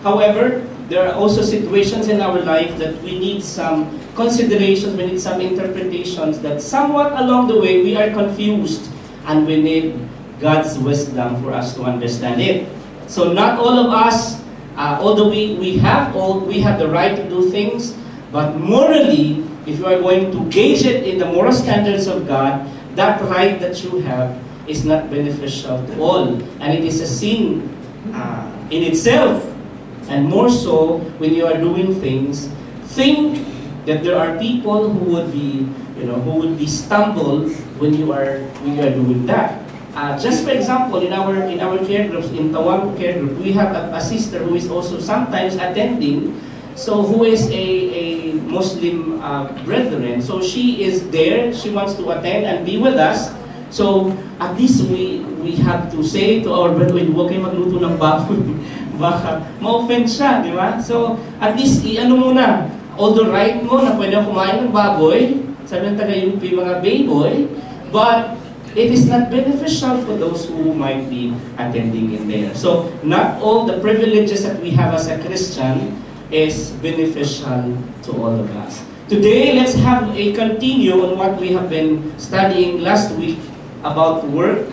However, there are also situations in our life that we need some considerations, we need some interpretations that somewhat along the way we are confused and we need God's wisdom for us to understand it. So not all of us, although we have the right to do things, but morally, if you are going to gauge it in the moral standards of God, that right that you have is not beneficial to all. And it is a sin in itself. And more so, when you are doing things, think that there are people who would be, stumbled when you are doing that. Just for example, in our care groups, in Tawag care group, we have a sister who is also sometimes attending. So who is a Muslim brethren. So she is there. She wants to attend and be with us. So at least we have to say to our brethren, huwag kayo magluto ng baboy. Baka ma-offend siya, di ba? So, at least, i-ano muna, all the right mo na pwede kumain ng baboy, sabi ng taga-UP, mga bayboy, but it is not beneficial for those who might be attending in there. So, not all the privileges that we have as a Christian is beneficial to all of us. Today, let's have a continue on what we have been studying last week about work.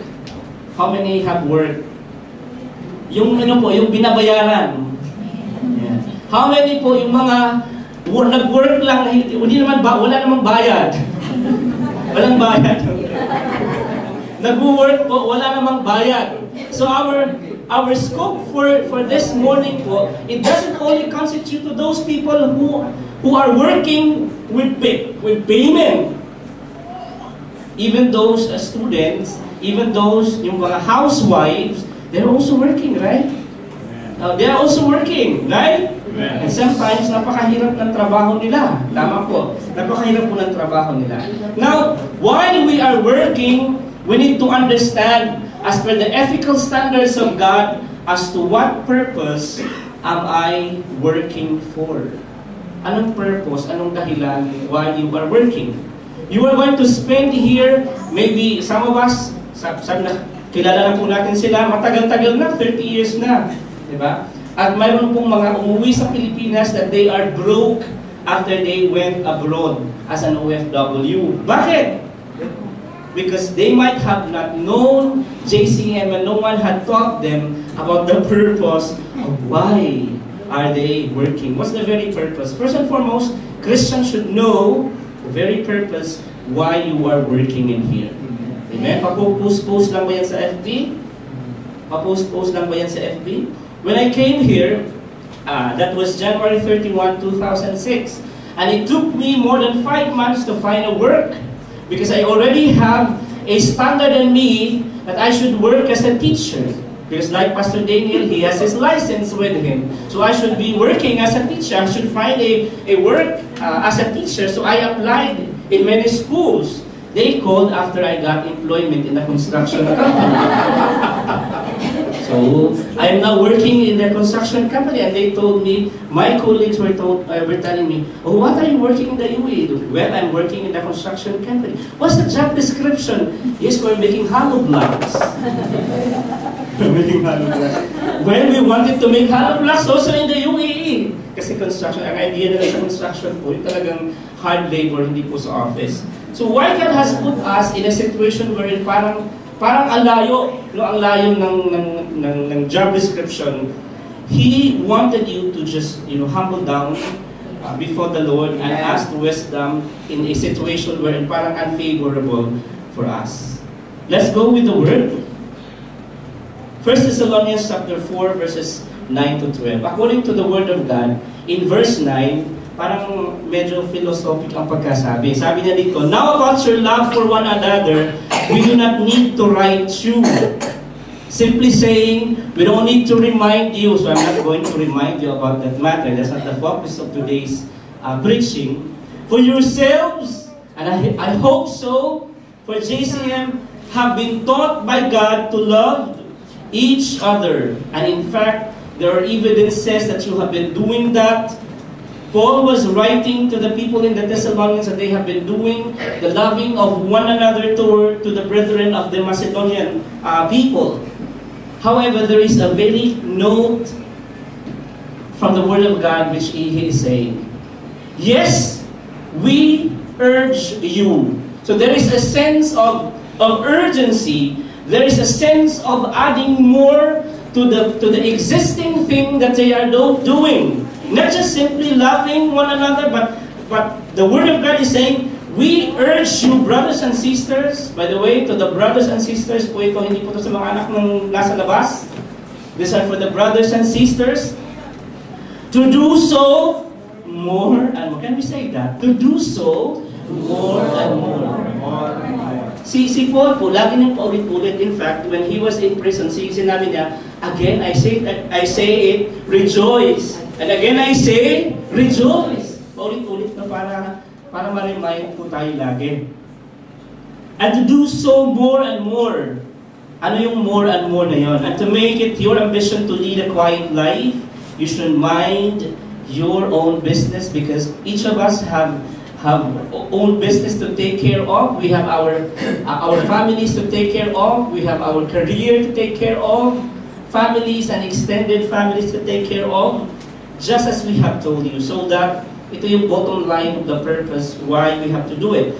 How many have work? Yung yung binabayaran. Yeah. How many po yung mga nag-work lang, wala namang bayad. Walang bayad. Nag-work po, wala namang bayad. So our scope for this morning po, it doesn't only constitute to those people who are working with payment. Even those students, even those yung mga housewives, they're also working, right? They are also working, right? And sometimes, napakahirap ng trabaho nila. Tama po. Napakahirap po ng trabaho nila. Now, while we are working, we need to understand, as per the ethical standards of God, as to what purpose am I working for? Anong purpose, anong dahilan while you are working? You are going to spend here, maybe some of us, sabi na, kilala na po natin sila, matagal-tagal na, 30 years na. Diba? At mayroon pong mga umuwi sa Pilipinas that they are broke after they went abroad as an OFW. Bakit? Because they might have not known JCM and no one had taught them about the purpose of why are they working. What's the very purpose? First and foremost, Christians should know the very purpose why you are working in here. Amen? Papost-post lang ba yan sa FB? Papost-post lang ba yan sa FB? When I came here, that was January 31, 2006. And it took me more than 5 months to find a work because I already have a standard in me that I should work as a teacher. Because like Pastor Daniel, he has his license with him. So I should be working as a teacher. I should find a work as a teacher. So I applied in many schools. They called after I got employment in the construction company. So I am now working in the construction company, and they told me, my colleagues were telling me, oh, what are you working in the UAE? Well, I'm working in the construction company. What's the job description? Yes, we're making hollow blocks. Making hollow blocks. Well, we wanted to make hollow blocks also in the UAE. Kasi construction, ang idea nila sa construction po, yung talagang hard labor, hindi po sa office. So why God has put us in a situation wherein parang ang layo, ang layo ng job description. He wanted you to just, humble down before the Lord and ask wisdom in a situation wherein parang unfavorable for us. Let's go with the word. 1 Thessalonians chapter 4 verses 9 to 12. According to the word of God, in verse 9, parang medyo philosophic ang pagkasabi. Sabi niya dito, now about your love for one another, we do not need to write you. Simply saying, we don't need to remind you. So I'm not going to remind you about that matter. That's not the focus of today's preaching. For yourselves, and I hope so, for JCM, have been taught by God to love each other. And in fact, there are evidences that you have been doing that. Paul was writing to the people in the Thessalonians that they have been doing the loving of one another to the brethren of the Macedonian people. However, there is a very note from the Word of God which He is saying. Yes, we urge you. So there is a sense of urgency. There is a sense of adding more to the existing thing that they are doing. Not just simply loving one another, but the Word of God is saying, we urge you, brothers and sisters. By the way, to the brothers and sisters po ito, hindi po ito sa mga anak ng nasa labas. These are for the brothers and sisters. To do so more and more. Can we say that? To do so more and more. Si Paul po, lagi niyang paulit-ulit. In fact, when he was in prison, sinabi niya, again, I say it, rejoice. And again, I say, rejoice. Paulit-ulit na para ma-remind po tayo lagi. And to do so more and more. Ano yung more and more na yon? And to make it your ambition to lead a quiet life, you should mind your own business, because each of us have own business to take care of. We have our families to take care of. We have our career to take care of. Families and extended families to take care of. Just as we have told you. So that ito yung bottom line of the purpose why we have to do it.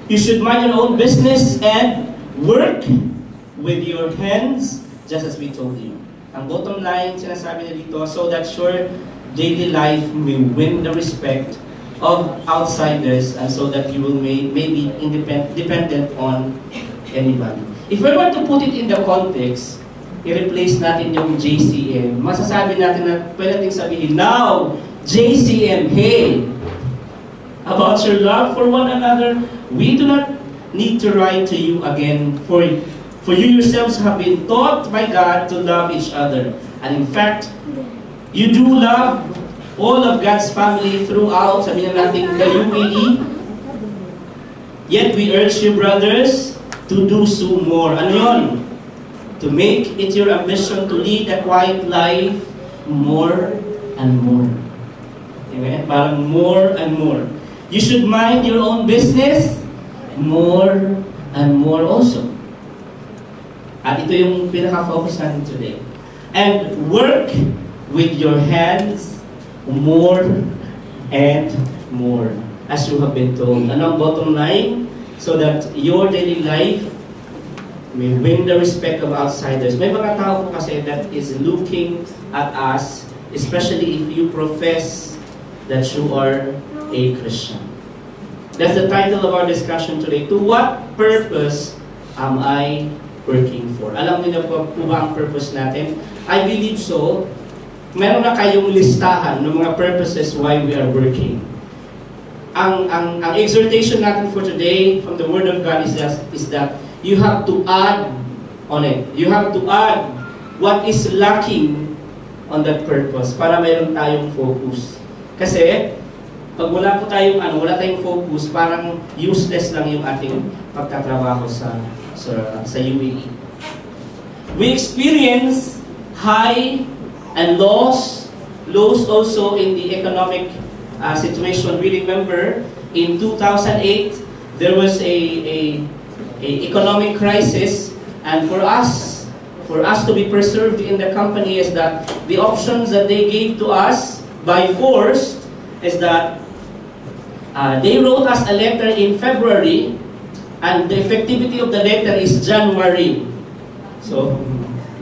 You should mind your own business and work with your hands, just as we told you. Ang bottom line, sinasabi na dito, so that your daily life may win the respect of outsiders, and so that you will may be dependent on anybody. If we were to put it in the context, i-replace natin yung JCM, masasabi natin na pwede natin sabihin, now, JCM, hey, about your love for one another, we do not need to write to you again, for you yourselves have been taught by God to love each other. And in fact, you do love all of God's family throughout, sabihin natin, the UAE. Yet we urge you, brothers, to do so more. Ano yun? To make it your ambition to lead a quiet life more and more. Amen? Parang more and more. You should mind your own business more and more also. At ito yung pinaka-focus natin today. And work with your hands more and more, as you have been told. Anong bottom line? So that your daily life may win the respect of outsiders. May mga tao po kasi that is looking at us, especially if you profess that you are a Christian. That's the title of our discussion today. To what purpose am I working for? Alam niyo po ba ang purpose natin? I believe so. Meron na kayong listahan ng mga purposes why we are working. Ang exhortation natin for today from the Word of God is that you have to add on it. You have to add what is lacking on that purpose para mayroon tayong focus. Kasi pag wala po tayong wala tayong focus, parang useless lang yung ating pagtatrabaho sa UAE. We experience high and lows also in the economic situation. We remember in 2008 there was a economic crisis, and for us to be preserved in the company is that the options that they gave to us by force is that they wrote us a letter in February, and the effectivity of the letter is January. So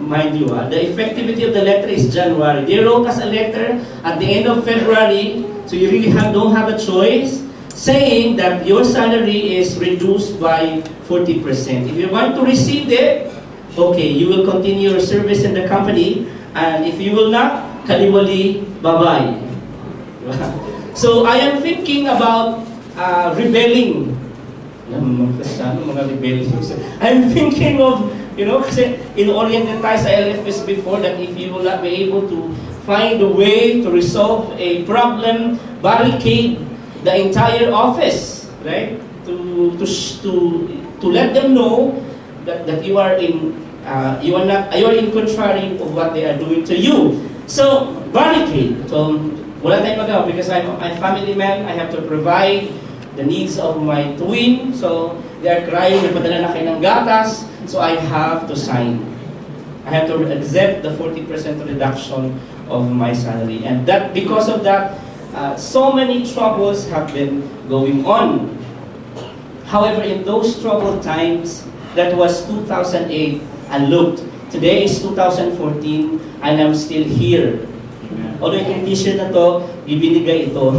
mind you, the effectivity of the letter is January. They wrote us a letter at the end of February, so you really don't have a choice, saying that your salary is reduced by 40%. If you want to receive it, okay, you will continue your service in the company, and if you will not, kaliwali, bye-bye. So I am thinking about rebelling. I'm thinking of, kasi in-oriented tayo sa LFS before that if you will not be able to find a way to resolve a problem, barricade the entire office, right? To let them know that you are in contrary of what they are doing to you. So barricade. So wala tayong magawa because I'm a family man. I have to provide the needs of my twin. So they are crying, may padala na kayo ng gatas. So I have to sign. I have to accept the 40% reduction of my salary. And that because of that, so many troubles have been going on. However, in those troubled times, that was 2008, and look, today is 2014, and I'm still here. Although yung t-shirt na to, ibinigay ito.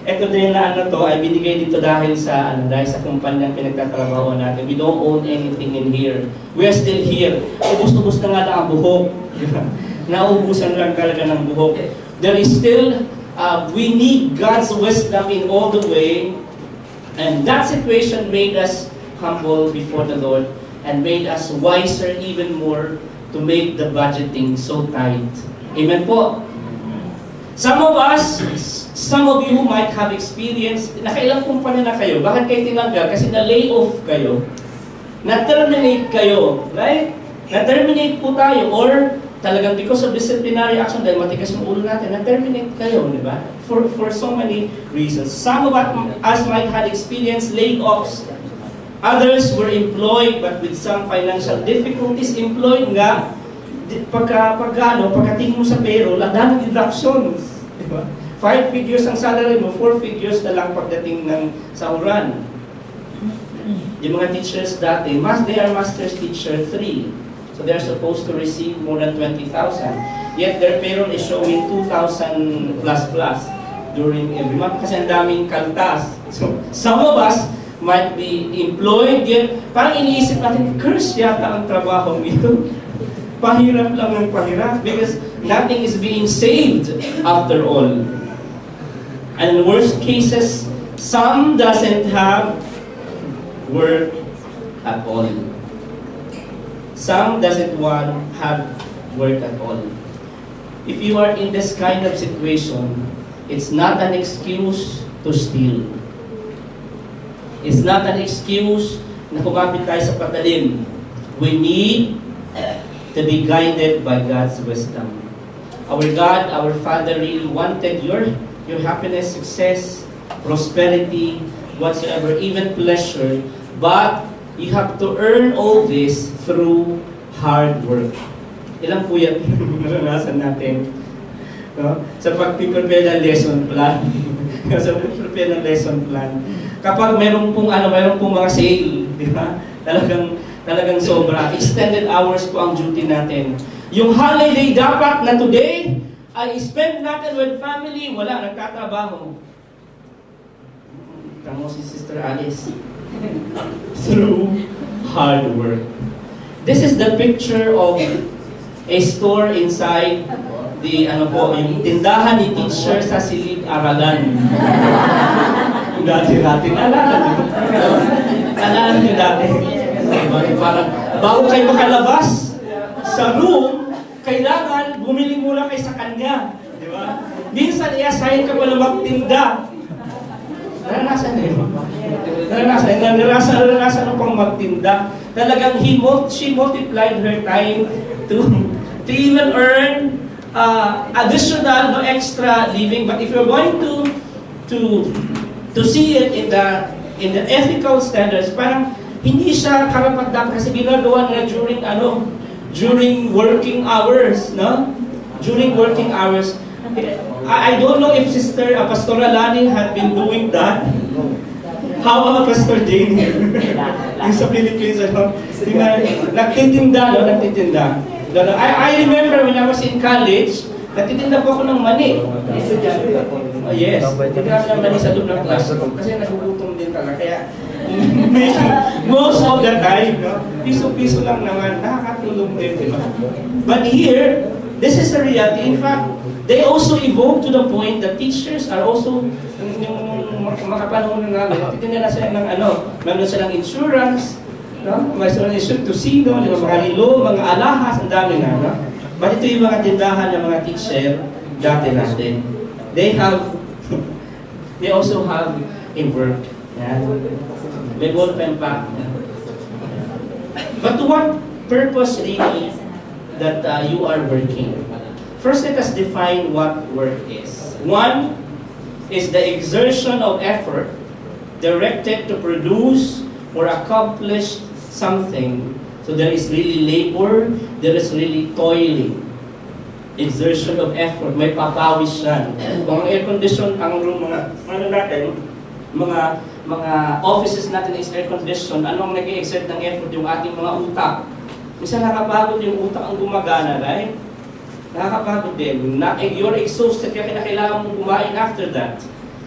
Ito din na ano to, ay binigay dito dahil sa kumpanyang pinagtatrabaho natin. We don't own anything in here. We are still here. Ubus-ubus na nga lang ang buhok. Naubusan lang talaga ng buhok. There is still, we need God's wisdom in all the way. And that situation made us humble before the Lord and made us wiser even more to make the budgeting so tight. Amen po. Some of us, some of you might have experienced, nakailang kumpanya na kayo. Bakit kayo tinanggal? Kasi na-lay off kayo. Na-terminate kayo. Right? Na-terminate po tayo. Or talagang because of disciplinary action, dahil matigas yung ulo natin, na-terminate kayo. Di ba? For so many reasons. Some of us might have experienced layoffs. Others were employed but with some financial difficulties. Employed nga, pagkatingin mo sa payroll, ang daming deductions. Diba? 5 figures ang salary mo, 4 figures na lang pagdating ng sahuran. Yung mga teachers dati, they are master's teacher 3. So they are supposed to receive more than 20,000. Yet their payroll is showing 2,000 plus during every month kasi ang daming kaltas. So some of us might be employed, yet parang iniisip natin, curse yata ang trabaho ito. Pahirap lang ng pahirap because nothing is being saved after all. And in worst cases, some doesn't have work at all. Some doesn't have work at all. If you are in this kind of situation, it's not an excuse to steal. It's not an excuse na kumapit tayo sa patalim. We need to be guided by God's wisdom. Our God, our Father really wanted your happiness, success, prosperity, whatsoever, even pleasure, but you have to earn all this through hard work. Ilang po yan naranasan natin? No? Sa pag-prepare ng lesson plan. Sa pag-prepare ng lesson plan. Kapag mayroong pong mga sale, di ba? Talagang sobra. Extended hours po ang duty natin. Yung holiday dapat na today ay spend natin with family, wala, nagtatrabaho. Tamo si Sister Alice. Through hard work. This is the picture of a store inside the yung tindahan ni teacher sa Silid Aralan. Dati-dati. Alala niyo dati. Parang bago kayo makalabas sa room, kailangan bumili muna kayo sa kanya. Di ba? Minsan i-assign ka pala magtinda. Naranasan niyo. Naranasan mo pang magtinda. Talagang she multiplied her time to even earn additional, no extra living. But if you're going to see it in the ethical standards, parang hindi siya karapat-dapat kasi ginagawa nila during working hours, no? During working hours. I don't know if Pastor Alani had been doing that. How about Pastor Jane? Yung sa Philippines, nagtitinda. I remember when I was in college, nagtitinda po ako ng mani. Yes, nagtitinda ng mani sa loob ng class kasi nagugutom din talaga. Kaya, most of the time, piso-piso lang naman, nakakatulong din, di ba? But here, this is the reality. In fact, they also evolved to the point that teachers are also, yung makapanahon na namin, titinda na sila ng meron silang insurance, no? May silang insurance, tusino, mga rilo, mga alahas, ang dami na, no? But ito yung mga tindahan ng mga teacher dati natin. They also have a work. Yeah. May ballpen pa. But to what purpose really that you are working? First, let us define what work is. One is the exertion of effort directed to produce or accomplish something. So there is really labor, there is really toiling. Exertion of effort, may papawis yan. Kung ang air condition, ang room, ano natin, mga offices natin is air condition, anong nag-i-exert ng effort yung ating mga utak? Minsan nakapagod yung utak ang gumagana, right? Nakakapagod din. You're exhausted, kaya kailangan mong kumain after that.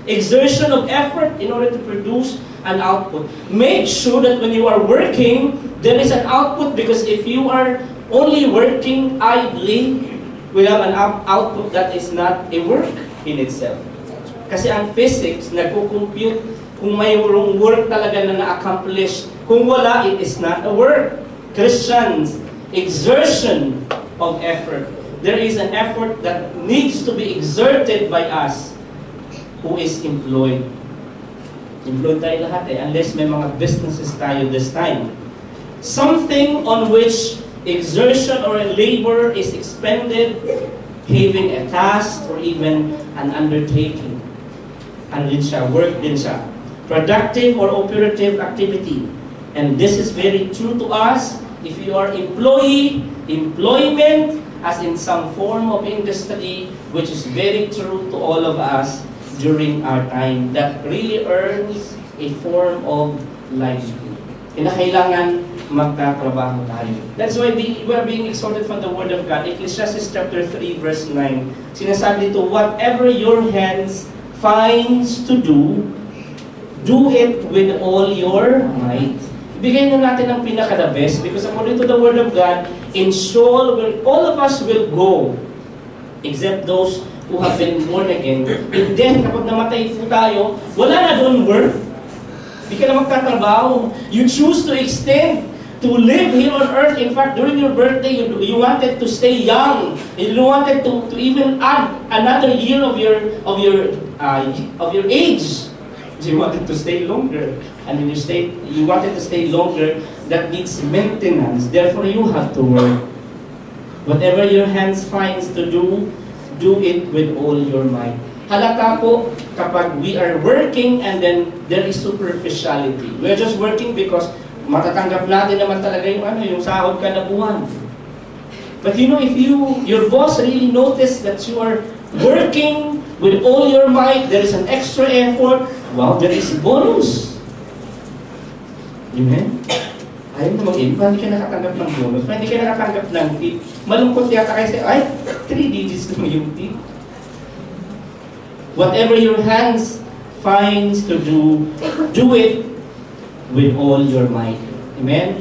Exertion of effort in order to produce an output. Make sure that when you are working, there is an output, because if you are only working idly, we have an output that is not a work in itself. Kasi ang physics, nagko-compute kung mayroong work talaga na na-accomplish. Kung wala, it is not a work. Christians, exertion of effort. There is an effort that needs to be exerted by us who is employed. Employed tayo lahat unless may mga businesses tayo this time. Something on which exertion or labor is expended, having a task or even an undertaking. Ano din siya? Work din siya. Productive or operative activity. And this is very true to us if you are employee, employment, as in some form of industry, which is very true to all of us during our time, that really earns a form of livelihood. Kinakailangan magtatrabaho tayo. That's why we are being exhorted from the Word of God. Ecclesiastes chapter 3 verse 9. Sinasabi dito, whatever your hands finds to do, do it with all your might. Ibigay na natin ang pinaka-the best, because according to the Word of God, in Sheol, all of us will go, except those who have been born again. And then, kapag namatay po tayo, wala na doon work. Hindi ka na magtatrabaho. You choose to extend, to live here on earth. In fact, during your birthday, you wanted to stay young. You wanted to even add another year of your age. So you wanted to stay longer. And when you wanted to stay longer, that needs maintenance. Therefore, you have to work. Whatever your hands finds to do, do it with all your might. Halata po kapag we are working and then there is superficiality. We are just working because matatanggap natin naman talaga yung sahod kada buwan. But you know, if your boss really noticed that you are working with all your might, there is an extra effort, wow, there is bonus. Amen? Ayaw na mag-in, hindi ka nakatanggap ng bonus, hindi ka nakatanggap ng tip. Malungkot yata kasi, 3 digits naman yung tip. Whatever your hands finds to do, do it with all your might. Amen?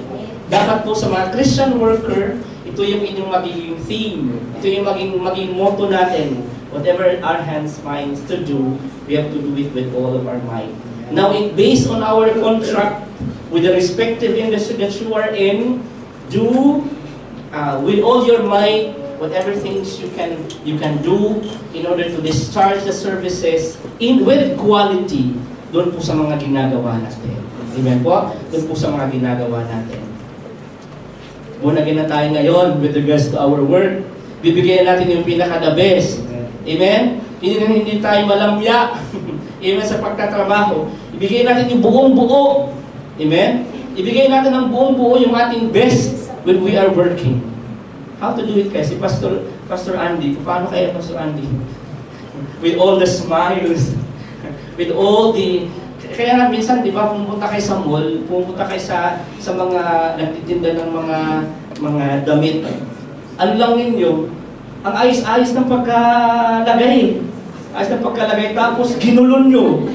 Dapat po sa mga Christian worker, ito yung inyong magiging theme. Ito yung maging motto natin. Whatever our hands finds to do, we have to do it with all of our might. Now, based on our contract with the respective industry that you are in, do with all your might whatever things you can do in order to discharge the services with quality doon po sa mga ginagawa natin. Amen po? Doon po sa mga ginagawa natin. Muna na tayo ngayon with regards to our work. Bibigyan natin yung pinaka-the best. Amen? Hindi tayo malamya. Amen, sa pagtatrabaho. Ibigay natin yung buong-buo. Amen? Ibigay natin ang buong-buo yung ating best when we are working. How to do it kasi Pastor Andy, paano kaya Pastor Andy? With all the smiles, with all the... Kaya nga minsan, di ba, pumunta kayo sa mall, pumunta kayo sa mga nagtitinda ng mga damit. Ano lang ninyo? Ang ayos-ayos ng pagkalagay. Ayos ng pagkalagay, tapos ginulon nyo.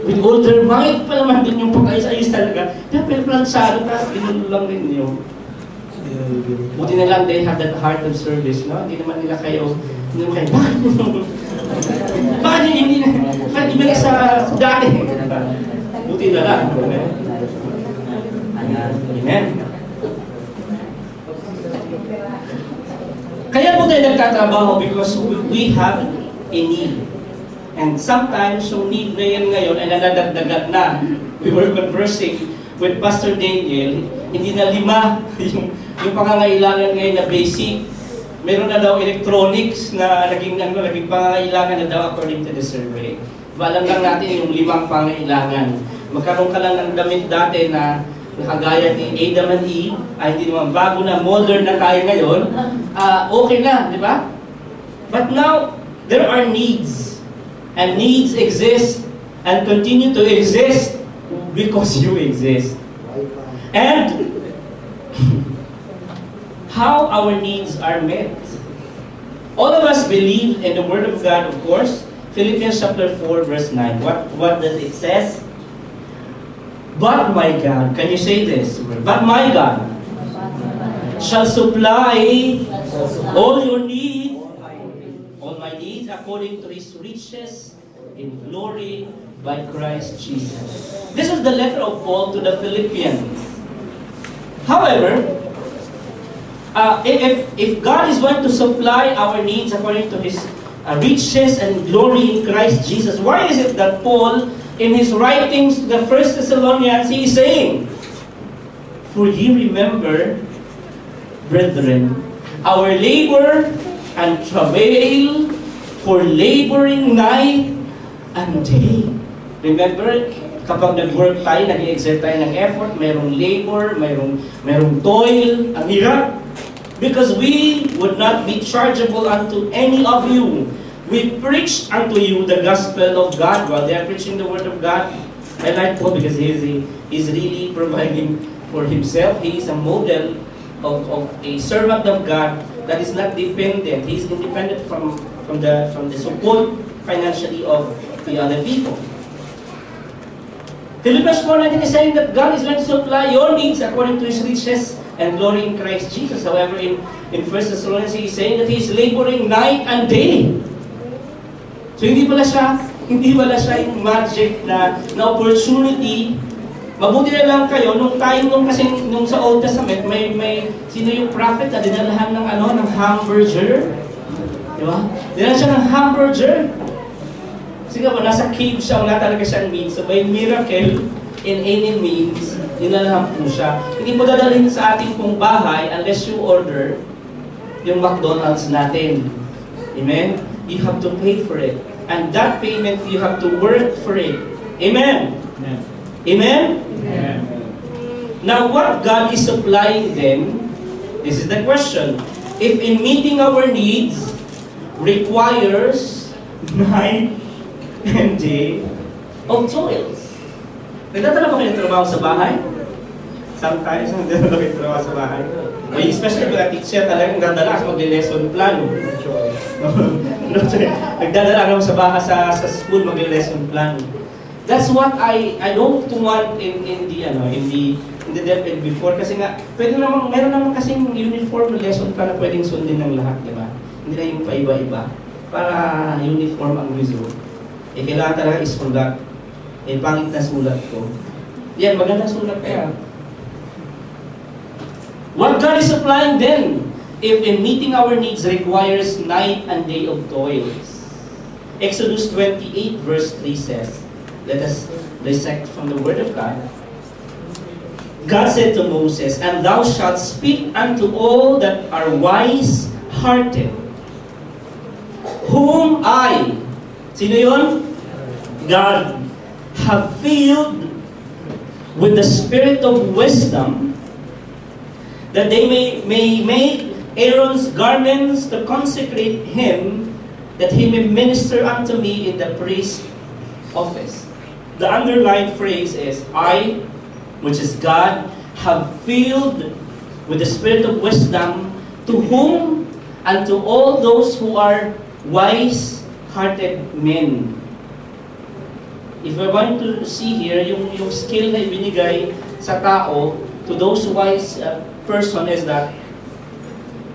With all their might pa naman din yung pag-ayos-ayos talaga. Pero plansado, tapos ginulon lang ninyo. Buti na lang, they have that heart of service, no? Hindi naman kayo, bakit hindi na sa dati? Buti na lang. Amen. Kaya po tayo nagtatrabaho because we have a need. And sometimes, yung need na yan ngayon ay nadadagdagan na. We were conversing with Pastor Daniel, hindi na 5 yung pangangailangan ngayon na basic. Meron na daw electronics na naging pangangailangan na daw according to the survey. Alam lang natin yung 5 pangangailangan. Magkaroon ka lang ng damit dati na nakagaya ni Adam and Eve, ay hindi naman bago na, modern na tayo ngayon, okay na, di ba? But now, there are needs. And needs exist and continue to exist because you exist. And how our needs are met. All of us believe in the Word of God, of course. Philippians chapter 4, verse 9. What does it says? But my God, can you say this? But my God shall supply all your needs, all my needs, according to His riches in glory by Christ Jesus. This is the letter of Paul to the Philippians. However, if God is going to supply our needs according to His riches and glory in Christ Jesus, why is it that Paul, in his writings to the First Thessalonians, he is saying, "For ye remember, brethren, our labor and travail, for laboring night and day." Remember, kapag nag-work tayo, nag-exert tayo ng effort, mayroong labor, mayroong toil, ang hirap. Because we would not be chargeable unto any of you. We preach unto you the gospel of God while they are preaching the word of God. I like Paul because he's really providing for himself. He is a model of a servant of God that is not dependent. He is independent from the support financially of the other people. Philippians 4:19 is saying that God is going to supply your needs according to His riches and glory in Christ Jesus. However, in 1 Thessalonians, He is saying that He is laboring night and day. So hindi pala siya yung magic na opportunity. Mabuti na lang kayo, nung sa Old Testament, may sino yung prophet na dinalahan ng hamburger? Di ba? Dinalahan siya ng hamburger. Sige ba, nasa cave siya, wala talaga siyang means. So by miracle, in any means, dinalahan po siya. Hindi mo dadalhin sa ating pong bahay unless you order yung McDonald's natin. Amen? You have to pay for it. And that payment, you have to work for it. Amen? Amen? Amen? Amen. Now, what God is supplying then, this is the question. If in meeting our needs requires night and day of toils. Nagdadala ba kayo ng trabaho sa bahay? Sometimes, nagdadala ba kayo ng trabaho sa bahay? May especially kung teacher talagang nagdadala sa mag-lesson plan. Nagdadala naman sa bahay sa school mag-lesson plan. That's what I don't want in the DepEd before kasi nga meron naman kasing uniform lesson plan na pwedeng sundin ng lahat, di ba? Hindi na yung paiba-iba para uniform ang result. Kailangan talaga isulat. Pangit na sulat ko. Yan, magandang sulat kaya. What God is supplying then, if in meeting our needs requires night and day of toils. Exodus 28 verse 3 says, let us dissect from the word of God. God said to Moses, "And thou shalt speak unto all that are wise-hearted, whom I," sino yun? God, "have filled with the spirit of wisdom, that they may make Aaron's garments to consecrate him, that he may minister unto me in the priest office." The underlined phrase is, I, which is God, have filled with the spirit of wisdom, to whom and to all those who are wise-hearted men. If we're going to see here, yung skill na ibinigay sa tao, to those wise person is that,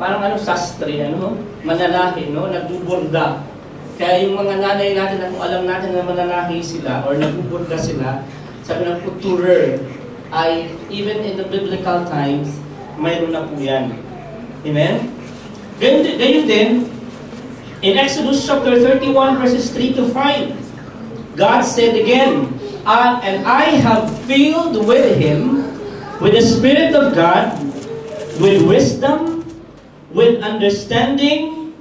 parang sastre, manalahi, nagbuburda. Kaya yung mga nanay natin, kung alam natin na mananahi sila or nagbuburda sila, sabi ng couturer, ay even in the biblical times, mayroon na po yan. Amen? Ganyan din, in Exodus chapter 31 verses 3 to 5, God said again, "And I have filled with him with the Spirit of God, with wisdom, with understanding,"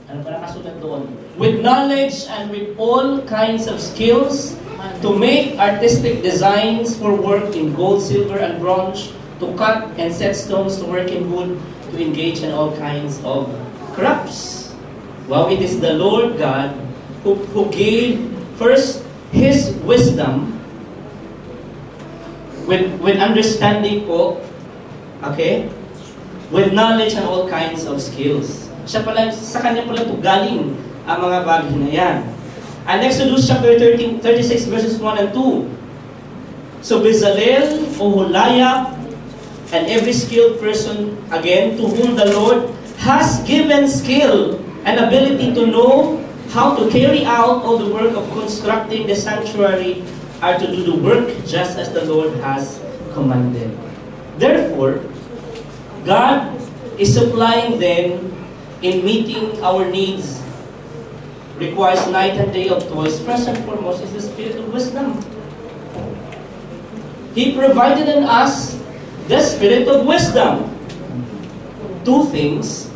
ano pa nakasulat doon? "With knowledge and with all kinds of skills to make artistic designs for work in gold, silver, and bronze, to cut and set stones, to work in wood, to engage in all kinds of crafts. Well, it is the Lord God who gave first His wisdom with understanding po, okay, with knowledge and all kinds of skills. Siya pala, sa Kanya pala ito galing ang mga bagay na yan. And Exodus chapter 36 verses 1 and 2. So Bezalel, Oholiab, and every skilled person, again, to whom the Lord has given skill and ability to know how to carry out all the work of constructing the sanctuary, are to do the work just as the Lord has commanded. Therefore, God is supplying them in meeting our needs. Requires night and day of toils. First and foremost is the spirit of wisdom. He provided in us the spirit of wisdom. Two things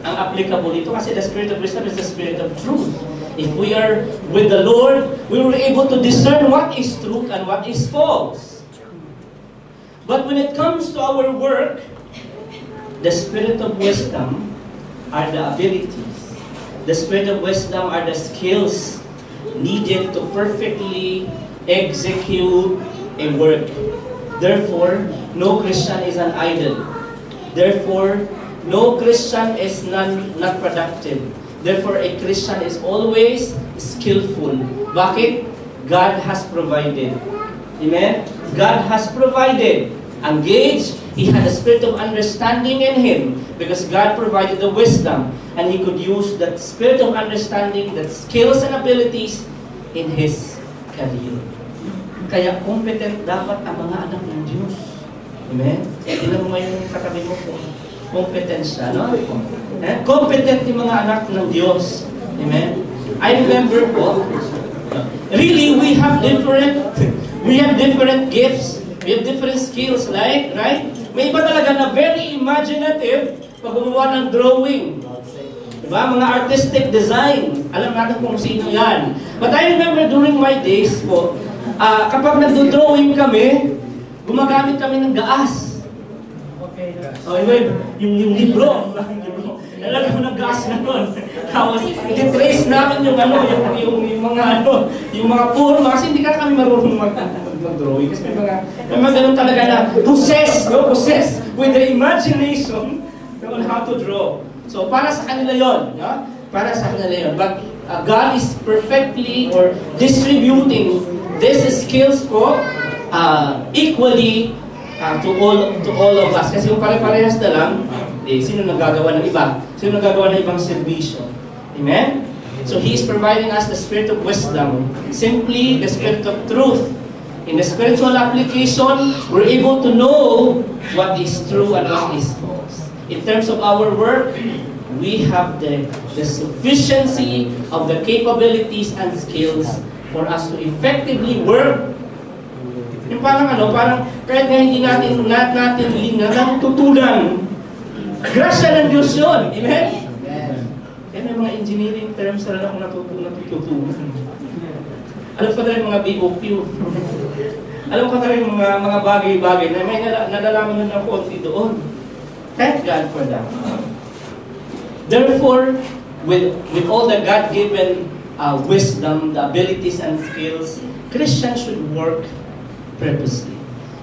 ang applicable dito kasi the spirit of wisdom is the spirit of truth. If we are with the Lord, we will be able to discern what is truth and what is false. But when it comes to our work, the spirit of wisdom are the abilities. The spirit of wisdom are the skills needed to perfectly execute a work. Therefore, no Christian is an idol. Therefore, no Christian is not productive. Therefore, a Christian is always skillful. Bakit? God has provided. Amen? God has provided. Engaged, he had a spirit of understanding in him because God provided the wisdom and he could use that spirit of understanding, that skills and abilities in his career. Kaya competent dapat ang mga anak ng Diyos. Amen? Tingnan mo ngayon yung katabi mo kung competent siya, no? Competent yung mga anak ng Diyos. Amen? I remember po, really we have different gifts. We have different skills, like, right? May iba talaga na very imaginative pag gumawa ng drawing. Diba? Mga artistic design. Alam natin kung sino yan. But I remember during my days po, kapag nagdo-drawing kami, gumagamit kami ng gaas. Oh, yung libro. Nalagay ko ng gaas na nun. Tapos, i-trace namin yung mga forma. Kasi hindi ka kami marunong mag-drawing. Kasi may mga ganun talaga na possess with the imagination on how to draw. So, para sa kanila yun. Yeah? Para sa kanila yun. But God is perfectly or distributing these skills po equally to all of us. Kasi kung pare-parehas na lang, sino nagagawa ng iba? Sino nagagawa ng ibang servisyo? Amen? So He is providing us the spirit of wisdom, simply the spirit of truth. In the spiritual application, we're able to know what is true and what is false. In terms of our work, we have the sufficiency of the capabilities and skills for us to effectively work. Yung parang kahit nga hindi natin tutulan, grasya ng Diyos yun. Amen? Kaya may mga engineering terms na lang natutunan. Alam ko na rin mga BOQ. Alam ko na rin mga bagay-bagay na may nadalaman na ako doon. Thank God for that. Therefore, with all the God-given wisdom, the abilities and skills, Christians should work purposely.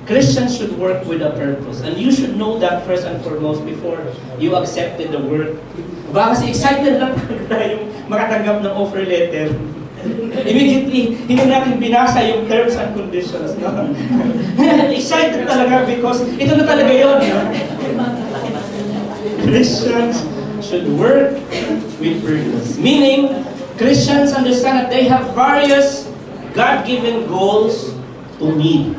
Christians should work with a purpose. And you should know that first and foremost before you accepted the work. Baka kasi excited lang yung makatanggap ng offer letter. Immediately, hindi natin binasa yung terms and conditions. No? Excited talaga because ito na talaga yun. No? Christians should work with purpose. Meaning, Christians understand that they have various God-given goals to meet.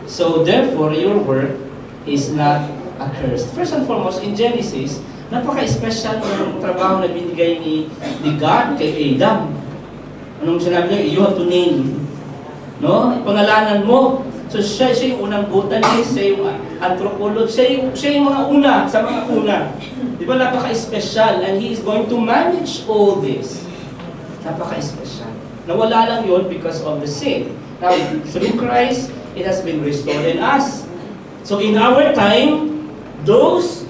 So therefore, your work is not accursed. First and foremost, in Genesis, napaka-special ng trabaho na binigay ni God kay Adam. Anong sinabi niya? You have to name. No? Pangalanan mo. So siya yung unang botanist, siya yung anthropologist, siya yung mga una, sa mga una. Di ba napaka-special? And He is going to manage all this. Napaka-special. Nawala lang yun because of the sin. Now, through Christ, it has been restored in us. So in our time, those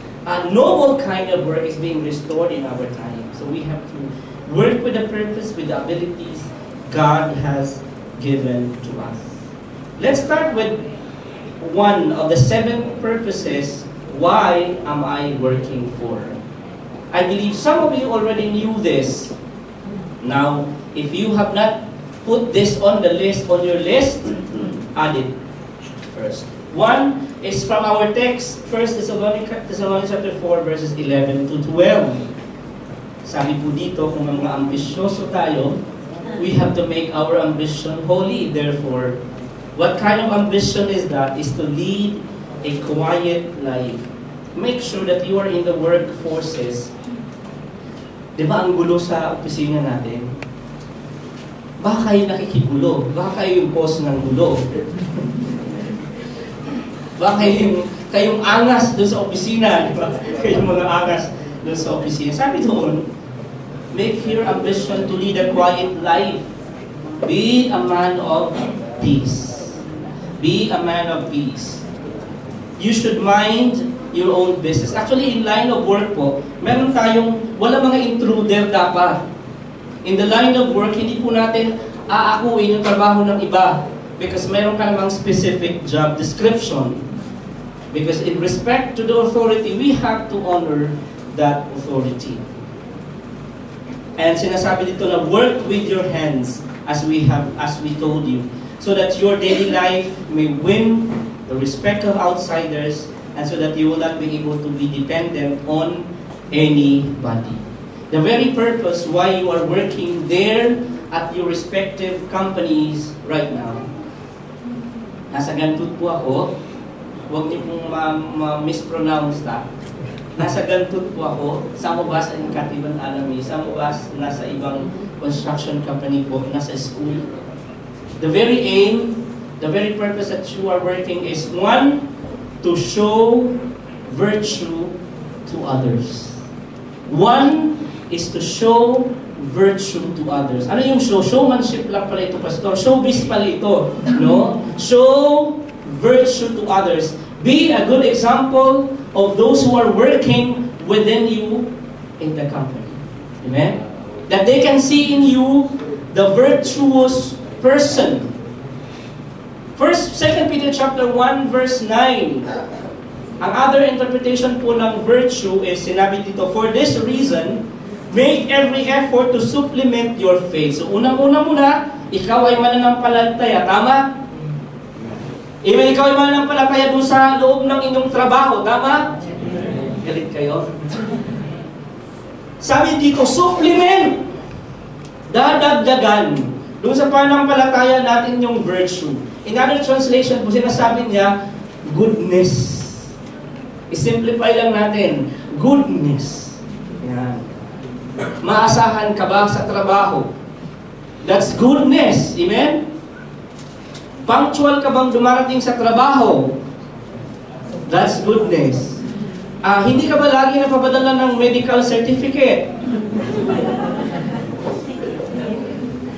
noble kind of work is being restored in our time. So we have to work with the purpose, with the abilities God has given to us. Let's start with one of the 7 purposes. Why am I working for? I believe some of you already knew this. Now, if you have not put this on the list, on your list, add it first. One is from our text, 1 Thessalonians chapter 4, verses 11 to 12. Sabi po dito, kung mga ambisyoso tayo, we have to make our ambition holy. Therefore, what kind of ambition is that? Is to lead a quiet life. Make sure that you are in the workforces. Di ba ang gulo sa opisina natin? Baka kayo nakikigulo. Baka kayo yung boss ng gulo. Baka kayong angas doon sa opisina. Di ba? Kayong mga angas doon sa opisina. Sabi doon, make your ambition to lead a quiet life. Be a man of peace. Be a man of peace. You should mind your own business. Actually, in line of work po, meron tayong, wala mga intruder dapat. In the line of work, hindi po natin aakuin yung trabaho ng iba because meron ka namang specific job description. Because in respect to the authority, we have to honor that authority. And sinasabi dito na work with your hands as we told you, so that your daily life may win the respect of outsiders, and so that you will not be able to be dependent on anybody. The very purpose why you are working there at your respective companies right now. Nasa gantut po ako, huwag niyo pong mispronounce that. Nasa gantut po ako, some of us in Katiban Alami, some of us nasa ibang construction company po, nasa school. The very aim, the very purpose that you are working is one, to show virtue to others. One is to show virtue to others. Ano yung show? Showmanship lang pala ito, Pastor. Showbiz pala ito. No? Show virtue to others. Be a good example of those who are working within you in the company. Amen? That they can see in you the virtuous person. 2 Peter chapter 1 verse 9. Ang other interpretation po ng virtue is sinabi dito, for this reason, make every effort to supplement your faith. So unang-una muna, ikaw ay mananampalataya. Tama? Even ikaw ay mananampalataya doon sa loob ng inyong trabaho. Tama? Galit kayo? Sabi dito, supplement. Dadagdagan. Doon sa pananampalataya natin yung virtue. In other translation po, sinasabi niya, goodness. I-simplify lang natin. Goodness. Yan. Maasahan ka ba sa trabaho? That's goodness. Amen? Punctual ka bang dumarating sa trabaho? That's goodness. Hindi ka ba lagi napapadala ng medical certificate?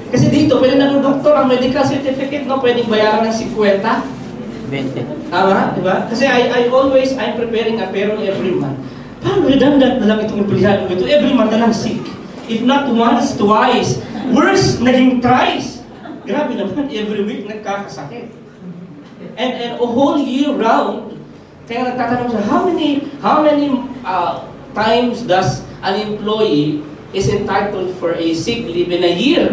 Kasi dito, pwede na ng doktor ang medical certificate, no? Pwedeng bayaran ng 50. 20. Tama, di ba? Kasi I'm preparing a payroll every month. Parang redundant na lang itong empleyado ito. Every month na lang sick. If not once, twice. Worse, naging thrice. Grabe naman, every week nagkakasakit. And a whole year round, kaya nagtatanong siya, how many times does an employee is entitled for a sick leave in a year?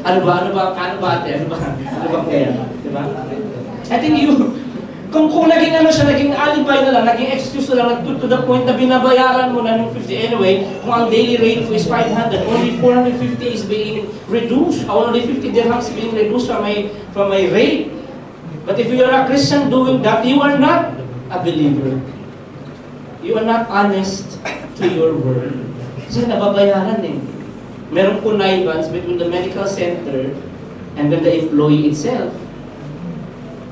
Ano ba kaya? Diba? I think kung naging naging alibay na lang, naging excuse na lang, to the point na binabayaran mo na ng 50. Anyway, kung ang daily rate ko is 500, only 450 is being reduced. Only 50 dirhams being reduced from my rate. But if you are a Christian doing that, you are not a believer. You are not honest to your word. Kasi nababayaran eh. Meron connivance between the medical center and then the employee itself.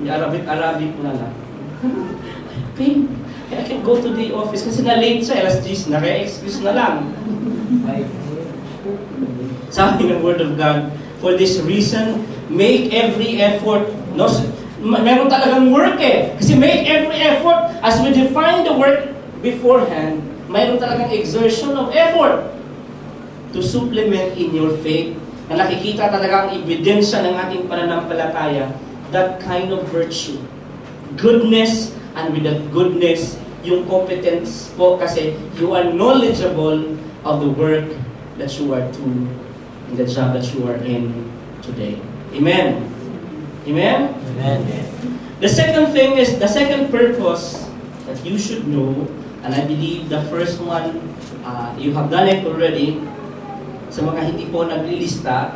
Arabic na lang. Okay, I can go to the office kasi na-late siya, alas 10 na, kaya excuse na lang. Sabi ng Word of God, for this reason, make every effort. No, meron talagang work eh. Kasi make every effort. As we define the work beforehand, mayroon talagang exertion of effort to supplement in your faith. Na nakikita talagang ebidensya ng ating pananampalataya, that kind of virtue. Goodness, and with that goodness, yung competence po kasi you are knowledgeable of the work that you are doing, in the job that you are in today. Amen? Amen? Amen. The second thing is, the second purpose that you should know, and I believe the first one, you have done it already. Sa mga hindi po naglilista,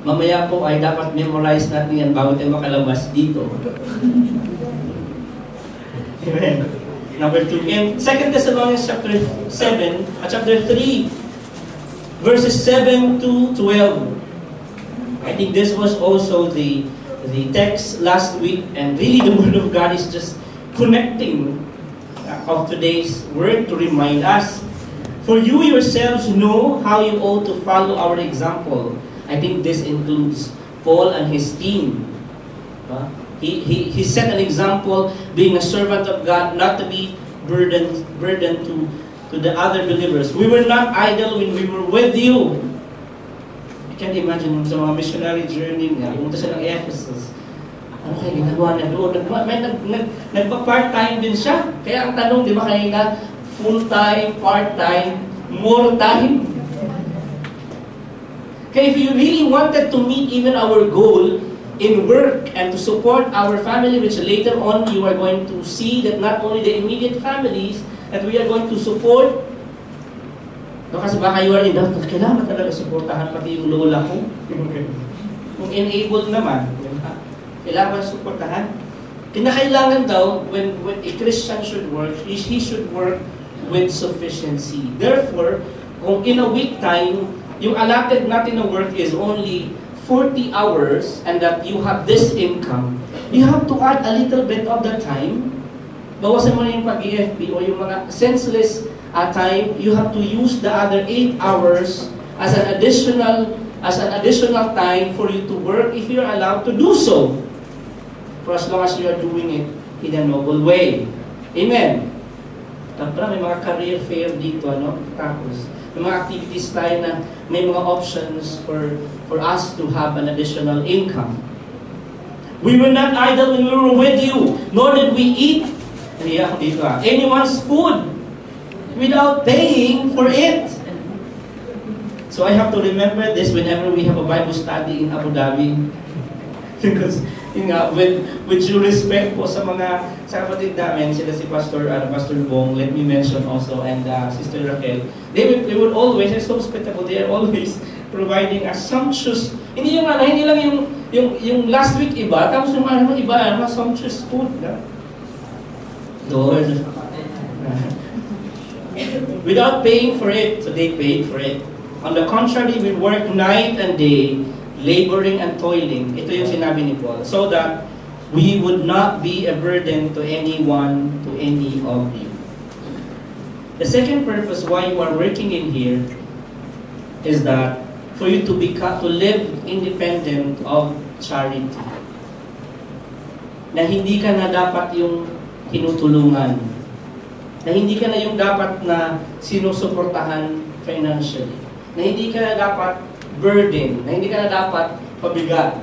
mamaya po ay dapat memorize natin yan bago tayo makalabas dito. Amen. Number 2. In 2 Thessalonians chapter 7, chapter 3, verses 7 to 12. I think this was also the text last week, and really the Word of God is just connecting of today's word to remind us. For you yourselves know how you ought to follow our example. I think this includes Paul and his team. He set an example, being a servant of God, not to be burdened to the other believers. We were not idle when we were with you. I can't imagine sa mga missionary journey niya, pumunta siya ng Ephesus. Ano kayo ginagawa na doon? Nagpa-part-time din siya. Kaya ang tanong, di ba kanina, full-time, part-time, more time? Kaya if you really wanted to meet even our goal in work and to support our family, which later on you are going to see that not only the immediate families that we are going to support, no, kasi baka you are in doubt, kailangan talaga supportahan pati yung lola ko. Kung enabled naman, kailangan supportahan. Kinakailangan daw, when a Christian should work, he should work with sufficiency. Therefore, kung in a week time, yung allotted natin na work is only 40 hours and that you have this income, you have to add a little bit of the time. Bawasan mo na yung pag-EFP o yung mga senseless time. You have to use the other 8 hours as an additional time for you to work if you're allowed to do so. For as long as you are doing it in a noble way. Amen. Tapos may mga career fair dito, ano? Tapos may mga activities tayo na may mga options for us to have an additional income. We were not idle when we were with you, nor did we eat anyone's food without paying for it. So I have to remember this whenever we have a Bible study in Abu Dhabi. Because with due respect po sa kapatid namin, sila si Pastor Bong, let me mention also, and Sister Raquel, they would always, they're so hospitable, they are always providing a sumptuous, hindi lang yung last week iba, tapos yung iba, sumptuous food. Lord. Without paying for it, so they paid for it. On the contrary, we work night and day, laboring and toiling. Ito yung sinabi ni Paul. So that we would not be a burden to anyone, to any of you. The second purpose why you are working in here is that for you to live independent of charity. Na hindi ka na dapat yung tinutulungan. Na hindi ka na yung dapat na sinusuportahan financially. Na hindi ka na dapat burden, na hindi ka na dapat pabigat.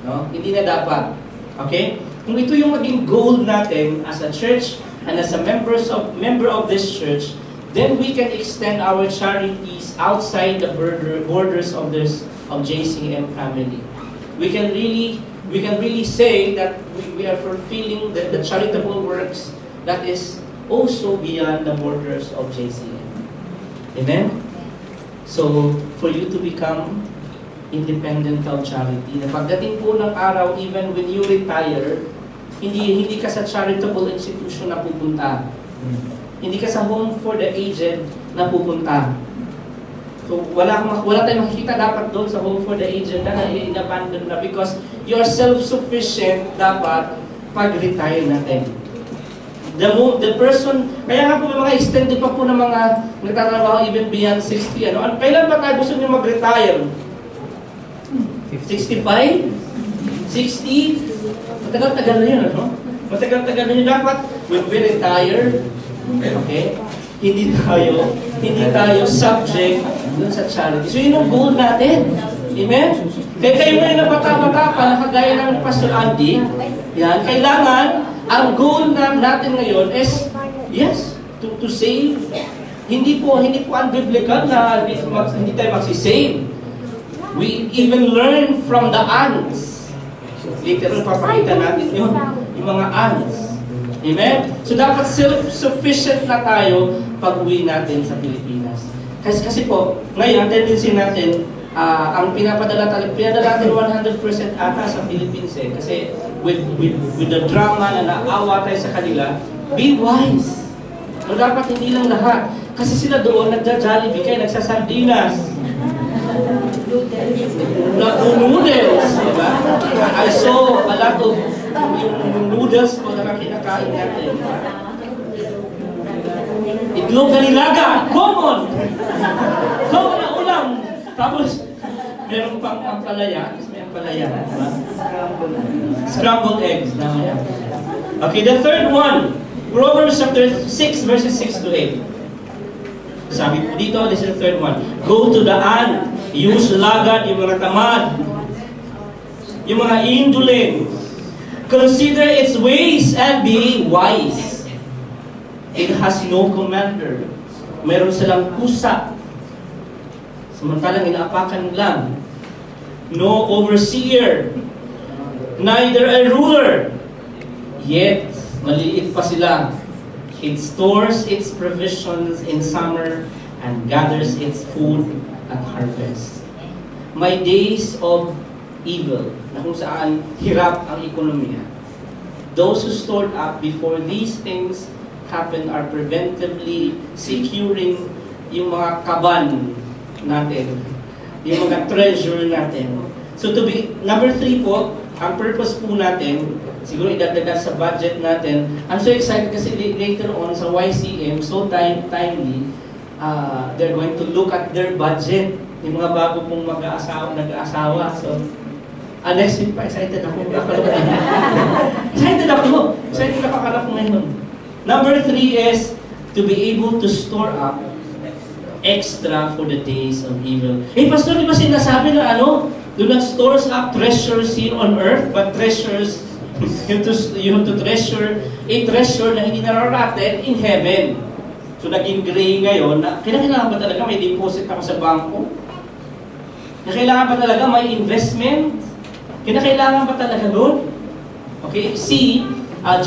No? Hindi na dapat. Okay? Kung ito yung maging goal natin as a church and as a member of this church, then we can extend our charities outside the borders of JCM family. We can really say that we are fulfilling the charitable works that is also beyond the borders of JCM. Amen? So, for you to become independent of charity, na pagdating po ng araw, even when you retire, hindi ka sa charitable institution na pupunta. Hindi ka sa home for the aged na pupunta. So, wala tayong makikita dapat doon sa home for the aged na in-abandon na because you are self-sufficient dapat pag-retire natin. The person, kaya nga po may mga extended pa po ng mga nagtatrabaho even beyond 60. Kailan ba tayo gusto nyo mag-retire? 65? 60? Matagal-tagal na yun, ano? Matagal-tagal na yun. Dapat, when we retire, okay, hindi tayo subject dun sa charity. So yun ang goal natin. Amen? Kaya kayo mo yung nabata-bata pa, nakagaya ng Pastor Andy, yan, kailangan, ang goal natin ngayon is, yes, to save. Hindi po unbiblical na hindi tayo magsisave. We even learn from the ants. Later on, papakita natin yun, yung mga ants. Amen? So dapat self-sufficient na tayo pag-uwi natin sa Pilipinas. Kasi po, ngayon, ang tendency natin, ang pinadala natin 100% ata sa Philippines eh. Kasi with the drama na naawa tayo sa kanila, be wise. So dapat hindi lang lahat. Kasi sila doon, nagja-Jollibee kayo, nagsasardinas. Noodles, diba? I saw a lot of yung noodles po na kinakain natin. Itlog na nilaga, common na ulam. Tapos, meron pang ampalaya. May ampalaya, diba? Scrambled eggs. Okay, the third one. Proverbs chapter 6, verses 6 to 8. Sabi po dito, this is the third one. Go to the ant, use lagad, yung mga tamad, yung mga indolent. Consider its ways and be wise. It has no commander. Meron silang kusa. Samantalang inaapakan lang. No overseer. Neither a ruler. Yet, maliit pa sila. It stores its provisions in summer and gathers its food at harvest. My days of evil, na kung saan hirap ang ekonomiya. Those who stored up before these things happen are preventively securing yung mga kaban natin, yung mga treasure natin. So to be, number 3 po, ang purpose po natin, siguro idagdagan sa budget natin. I'm so excited kasi later on sa YCM, so timely, they're going to look at their budget. Yung mga bago pong nag-aasawa. So, next week pa, excited ako. Excited ako ngayon. Number 3 is to be able to store up extra for the days of evil. Pastor, di ba sinasabi na do not store up treasures here on earth, but treasures, you have to treasure a treasure na hindi nararated in heaven. So naging gray ngayon, na kailangan ba talaga may deposit ako sa bangko? Kailangan ba talaga may investment? Kailangan ba talaga doon? Okay, see,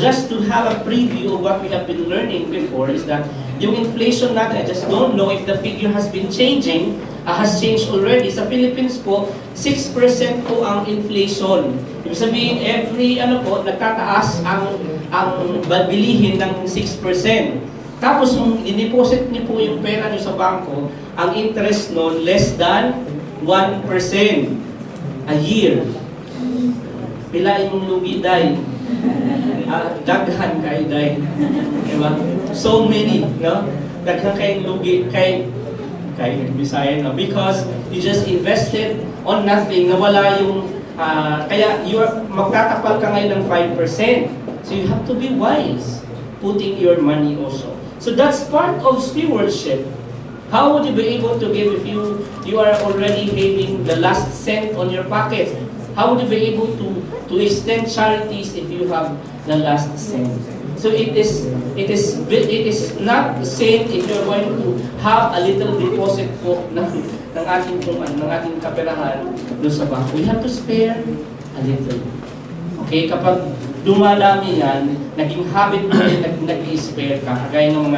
just to have a preview of what we have been learning before is that yung inflation natin, I just don't know if the figure has been changing, has changed already. Sa Philippines po, 6% po ang inflation. Ibig sabihin, every nagtataas ang bilihin ng 6%. Tapos, nung i-deposit niyo po yung pera niyo sa bangko, ang interest nun less than 1% a year. Pilain mong lugi, day. Daghan kayo, day. Diba? So many, no? Daghan kayong lugi, kay Bisaya, no? Because you just invested on nothing, nawala yung, kaya magtatapal ka ngayon ng 5%. So you have to be wise, putting your money also. So that's part of stewardship. How would you be able to give if you are already having the last cent on your pocket? How would you be able to extend charities if you have the last cent? So it is not the same if you're going to have a little deposit po ng ating kaperahan doon sa bangko. We have to spare a little. Okay, kapag dumadami yan, naging habit mo rin nag-i-spare ka, kagaya ng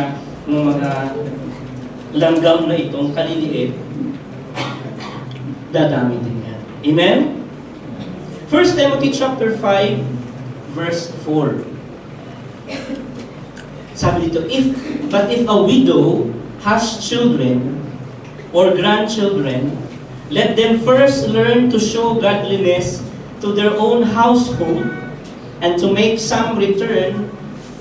mga langgam na itong kaliliit, dadami din yan. Amen? 1 Timothy chapter 5, verse 4. Sabi dito, but if a widow has children or grandchildren, let them first learn to show godliness to their own household and to make some return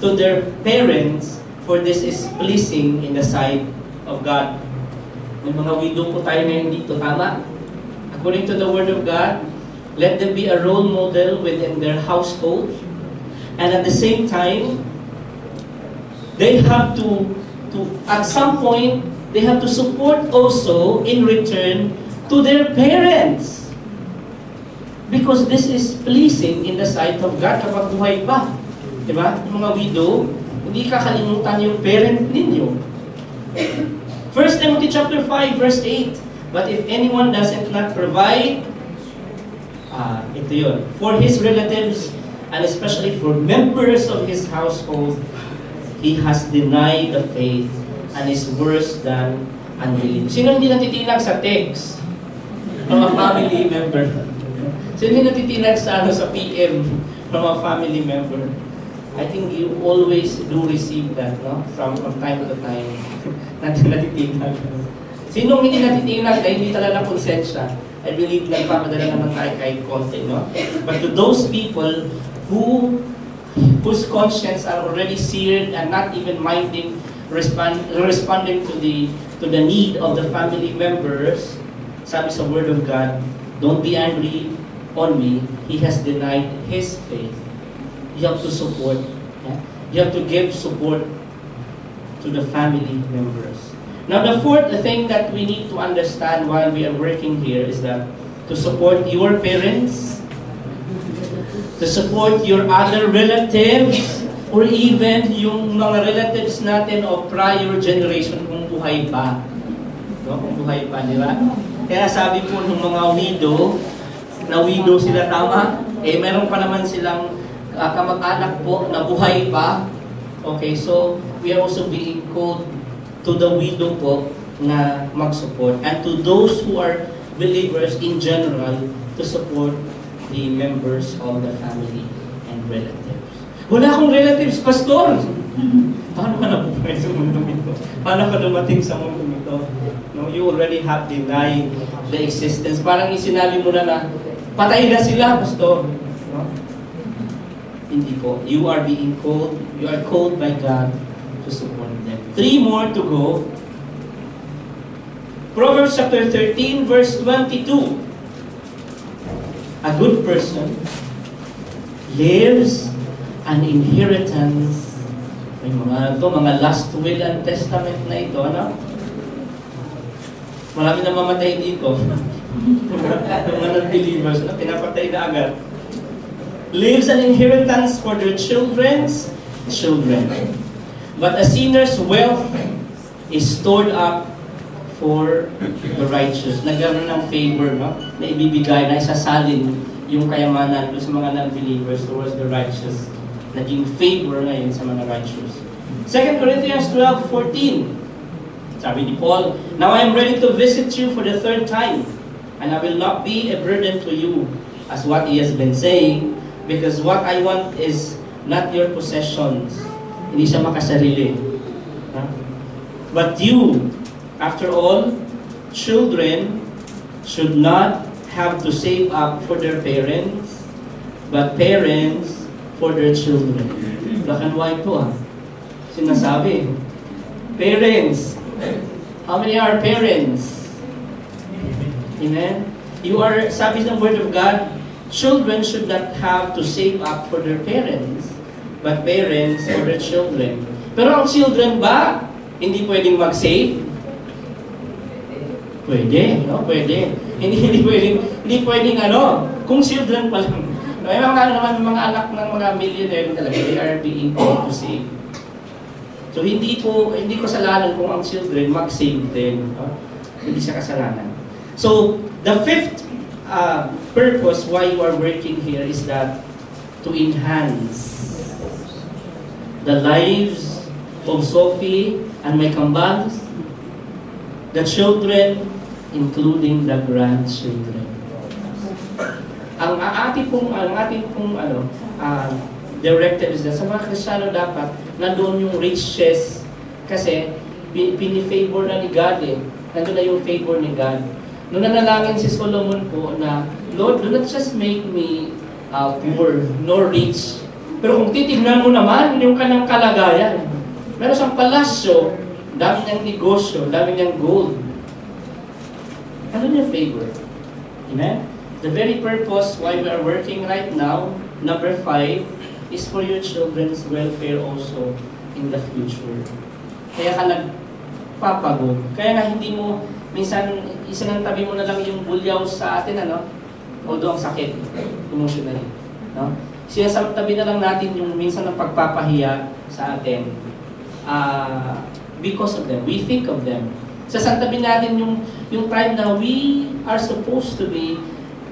to their parents, for this is pleasing in the sight of God. May mga widow po tayo ngayon dito, tama? According to the Word of God, let them be a role model within their household. And at the same time, they have to at some point, they have to support also in return to their parents. Because this is pleasing in the sight of God kapag buhay pa. Diba? Yung mga widow, hindi kakalimutan yung parent ninyo. 1 Timothy chapter 5 verse 8, but if anyone doesn't not provide, ito yun, for his relatives, and especially for members of his household, he has denied the faith and is worse than unbelief. Sino hindi natitinag sa text? From a family member. Sino hindi natitinag sa PM from a family member? I think you always do receive that, no? From time to time. Natitinag. Sinong hindi natitinag dahil hindi talaga konsensya? I believe nagpapadala naman tayo kahit konti, no? But to those people whose conscience are already seared and not even minding responding to the need of the family members, sabi sa Word of God, don't be angry on me. He has denied his faith. You have to support. Yeah? You have to give support to the family members. Now the fourth thing that we need to understand while we are working here is that to support your parents, to support your other relatives, or even yung mga relatives natin of prior generation kung buhay pa. No? Kung buhay pa, di ba? Kaya sabi po ng mga widow, na widow sila, tama? Meron pa naman silang kamag-anak po na buhay pa. Okay, so we are also being called to the widow po na mag-support. And to those who are believers in general, to support the members of the family and relatives. Wala akong relatives, pastor! Paano ka nabuhay sa mundo ito? Paano ka dumating sa mundo ito? No, you already have denied the existence. Parang isinabi mo na patay na sila, pastor. No? Hindi po. You are being called, you are called by God to support them. 3 more to go. Proverbs chapter 13, verse 22. A good person leaves an inheritance. May mga last will and testament na ito, ano? Marami na mamatay dito. Mga believers na pinapatay na agad. Leaves an inheritance for their children's children. But a sinner's wealth is stored up for the righteous. Nagkaroon ng favor, no? Na ibibigay, na isasalin yung kayamanan sa mga non-believers towards the righteous. Naging favor ngayon sa mga righteous. 2 Corinthians 12:14. Sabi ni Paul, now I am ready to visit you for the 3rd time, and I will not be a burden to you, as what he has been saying, because what I want is not your possessions. Hindi siya makasarili. But you, after all, children should not have to save up for their parents, but parents for their children. Black and white po, sinasabi. Parents. How many are parents? Amen? You are, sabi ng Word of God, children should not have to save up for their parents, but parents for their children. Pero ang children ba, hindi pwedeng mag-save? Pwede, no? Pwede. Hindi pwedeng ano, kung children pa lang. May mga anak ng mga millionaire talaga, they are being called to save. So hindi ko kasalanan kung ang children mag-save din. No? Hindi siya kasalanan. So, the 5th purpose why you are working here is that to enhance the lives of Sophie and my kambals, the children, including the grandchildren. Ang ating pong directive is that sa mga Kristiyano dapat nandoon yung riches kasi pinifavor na ni God eh. Nandun na yung favor ni God. Nung nanalangin si Solomon po na, Lord, do not just make me poor nor rich, Pero kung titignan mo naman yung kanang kalagayan, meron siyang palasyo, dami niyang negosyo, dami niyang gold. Ano niya favor? Amen? The very purpose why we are working right now, number 5, is for your children's welfare also in the future. Kaya ka nagpapagod. Kaya nga hindi mo, minsan, isinantabi mo na lang yung bulyaw sa atin, ano? Although ang sakit, emotionally. No? Sinasabi na lang natin yung minsan ng pagpapahiya sa atin. Because of them. We think of them. Sasantabi natin yung time na we are supposed to be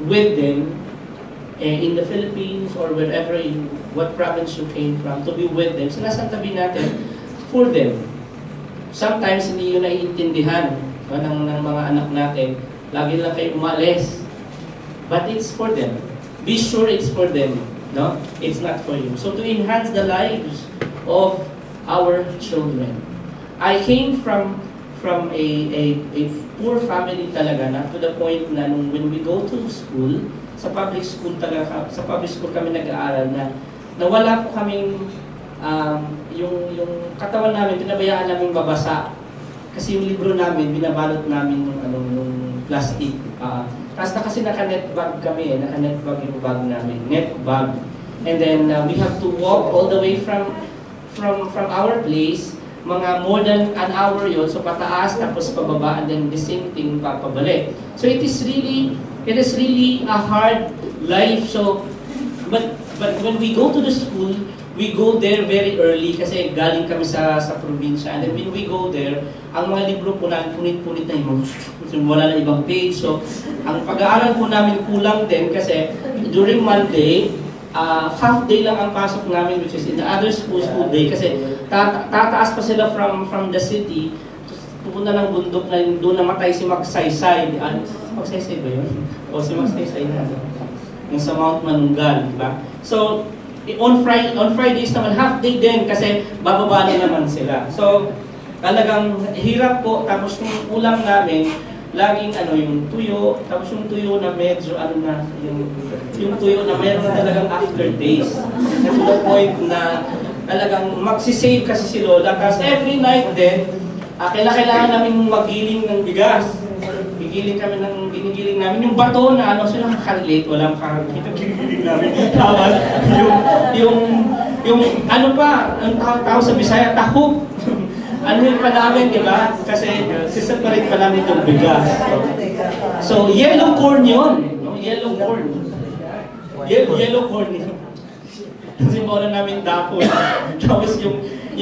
with them in the Philippines or wherever in what province you came from, to be with them. Sinasantabi natin for them. Sometimes hindi yun naiintindihan ng mga anak natin. Lagi lang kayo umalis. But it's for them. Be sure it's for them. No? It's not for you. So to enhance the lives of our children. I came from a poor family talaga na to the point na when we go to school, sa public school kami nag-aaral na wala po kaming yung katawan namin, pinabayaan namin mabasa. Kasi yung libro namin, binabalot namin yung plastic. Tapos kasi naka-net bag kami, naka-net bag yung bag namin, net bag. And then we have to walk all the way from our place, mga more than an hour yun, so pataas, tapos pababa, and then the same thing, papabalik. So it is really a hard life. So, but when we go to the school, we go there very early kasi galing kami sa probinsya. And then when we go there, ang mga libro po namin, punit-punit na yung wala na ibang page. So, ang pag-aaral po namin kulang din kasi during Monday, half day lang ang pasok namin, which is in the other school day kasi tataas pa sila from the city, pupunta ng bundok na doon namatay si Magsaysay. Magsaysay ba yun? O si Magsaysay na. Yung sa Mount Manunggal, diba? So, on Fridays naman, half day din kasi bababa na naman sila. So, talagang hirap po. Tapos yung ulam namin, laging yung tuyo, tapos yung tuyo na medyo yung tuyo na meron na talagang aftertaste. To the point na talagang magsisave kasi si Lola. Tapos every night din, kailangan namin magiling ng bigas. Ginigiling namin yung bato na sila kakalate, walang ginigiling namin. Tapos yung ang tao sa Bisaya, tahog. Yun pa namin, di ba? Kasi siseparate pa namin yung bigas. So, yellow corn yun. No? Yellow corn. Yellow corn yun. Kasi muna namin dapon. Tapos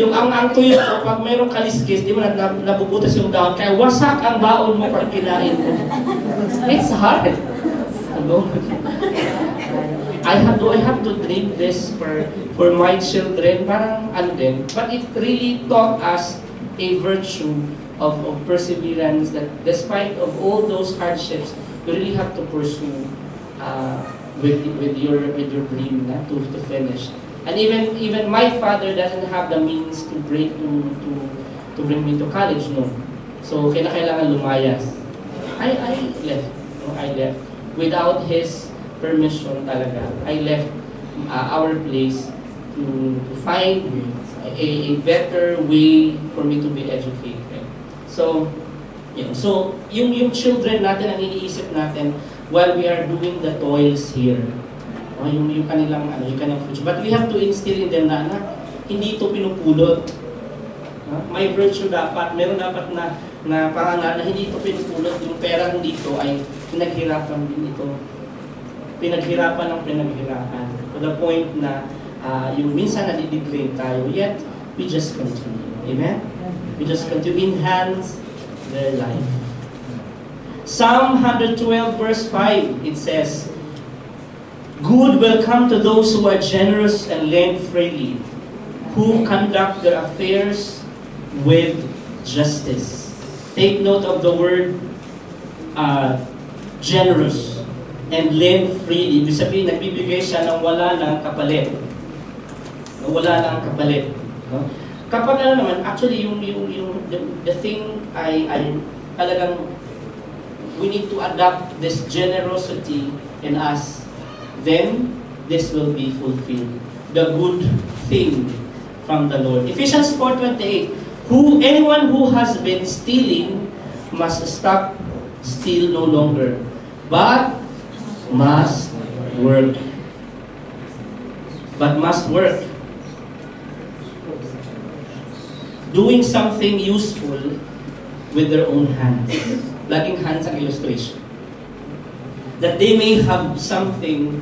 ang tuyo, pag mayroong kaliskis, di mo nabubutas yung dahon. Kaya wasak ang baon mo pag kinain mo. It's hard. I have to drink this for my children. Parang din. But it really taught us a virtue of perseverance that despite of all those hardships, you really have to pursue with your dream to finish. And even my father doesn't have the means to bring me to college, no. So kailangan lumayas. I left. No? I left without his permission talaga. I left our place to find a better way for me to be educated. So, so yung children natin ang iniisip natin while we are doing the toils here. Yung kanilang future. But we have to instill in them na hindi ito pinupulot. May virtue dapat, meron dapat na parang na hindi ito pinupulot. Yung pera dito ay pinaghirapan din ito. Pinaghirapan ng pinaghirapan. To the point na yung minsan nadidegrade tayo, yet we just continue. Amen? We just continue, enhance their life. Psalm 112 verse 5, it says, "Good will come to those who are generous and lend freely, who conduct their affairs with justice." Take note of the word generous and lend freely. Ibig sabihin, nagbibigay siya ng wala ng kapalit. Wala ng kapalit. No? Kapag naman, actually, the thing I talagang we need to adopt this generosity in us, then this will be fulfilled. the good thing from the Lord. Ephesians 4:28, anyone who has been stealing must stop steal no longer, but must work. But must work. Doing something useful with their own hands. Laging hands ang illustration. That they may have something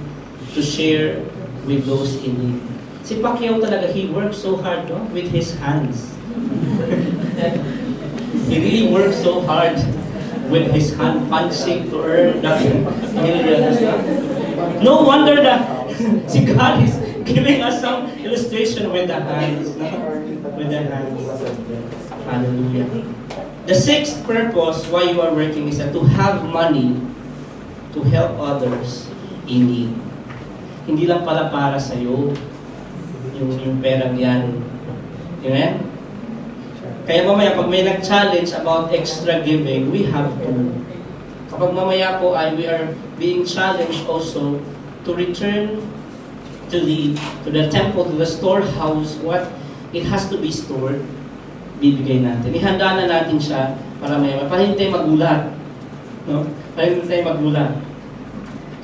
to share with those in need. Si Pacquiao talaga, he works so hard, no? With his hands. He really works so hard with his hand punching to earn that. No wonder that si God is giving us some illustration with the hands. No? With the hands. Hallelujah. The sixth purpose why you are working is that to have money to help others in need. Hindi lang pala para sa'yo yung perang yan. Amen? Kaya mamaya, pag may nag-challenge about extra giving, we have to. Kapag mamaya po we are being challenged also to return to the temple, to the storehouse, what it has to be stored, bibigay natin. Ihanda na natin siya para hindi tayo magulat. No? Para hindi tayo magulat.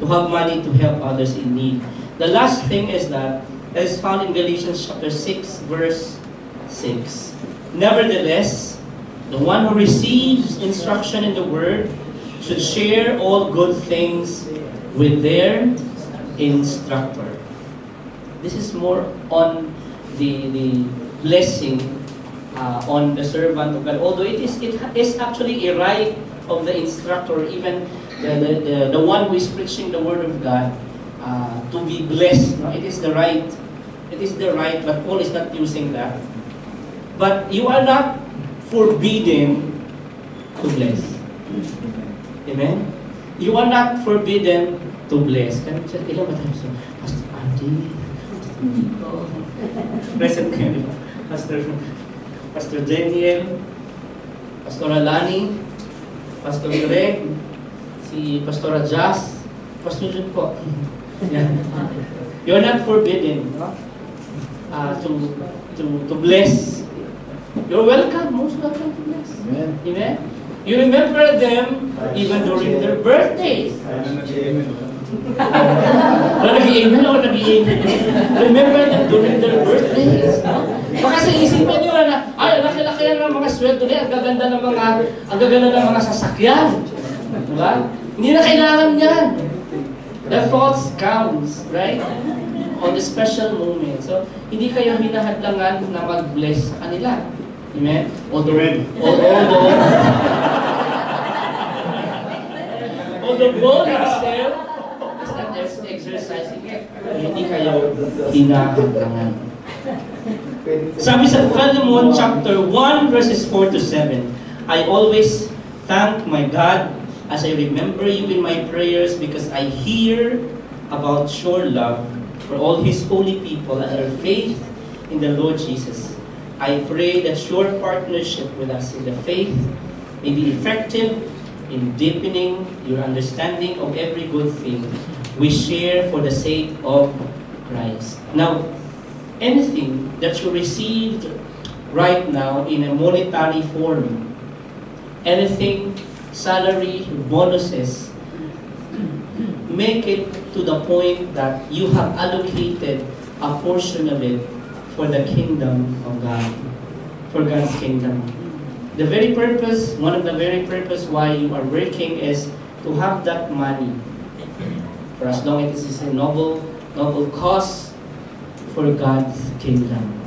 To have money to help others in need. The last thing is that is found in Galatians chapter 6, verse 6. Nevertheless, the one who receives instruction in the word should share all good things with their instructor. This is more on the blessing on the servant of God. Although it is actually a right of the instructor, even the one who is preaching the word of God, to be blessed. No? It is the right. It is the right, but Paul is not using that. But you are not forbidden to bless. Amen? You are not forbidden to bless. Kaya ilan ba tayo sa Pastor Andy? Present kayo, di ba? Pastor Daniel, Pastor Alani, Pastor Greg, si Pastor Jas, Pastor Jun po. Yeah. You're not forbidden to bless. You're welcome, most welcome to bless. Amen. Amen. You remember them even during their birthdays. Nag-i-amen o nag-i-amen? Remember them during their birthdays. Baka sa isipin nyo na, ay, laki-laki yan ng mga sweldo nila, ang gaganda ng mga sasakyan. Diba? Hindi na kailangan yan. The thoughts counts, right? On the special moment. So, hindi kayo hinahadlangan na mag-bless sa kanila. Amen? Although the goal itself is not just exercising it. Hindi kayo hinahadlangan. Sabi sa Philemon chapter 1 verses 4 to 7, I always thank my God as I remember you in my prayers because I hear about your love for all His holy people and your faith in the Lord Jesus. I pray that your partnership with us in the faith may be effective in deepening your understanding of every good thing we share for the sake of Christ. Now, anything that you received right now in a monetary form, anything, salary, bonuses, make it to the point that you have allocated a portion of it for the kingdom of God, for God's kingdom. The very purpose, one of the very purpose why you are working is to have that money, for as long as it is a noble cause for God's kingdom.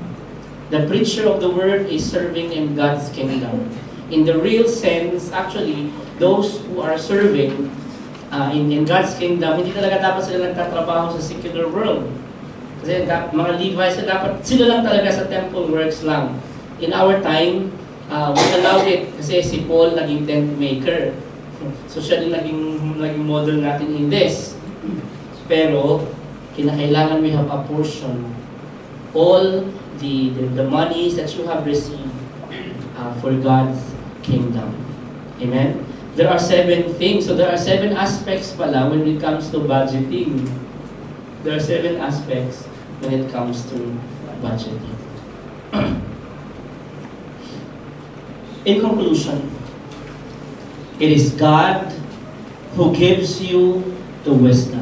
The preacher of the word is serving in God's kingdom. In the real sense, actually, those who are serving in God's kingdom, hindi talaga dapat sila nagtatrabaho sa secular world. Kasi mga Levites, sila lang talaga sa temple works lang. In our time, we allowed it kasi si Paul naging tent maker. So siya din naging model natin in this. Pero, kinakailangan we have a portion. All the monies that you have received for God's kingdom. Amen? There are 7 things. So there are 7 aspects pala when it comes to budgeting. There are 7 aspects when it comes to budgeting. In conclusion, it is God who gives you the wisdom.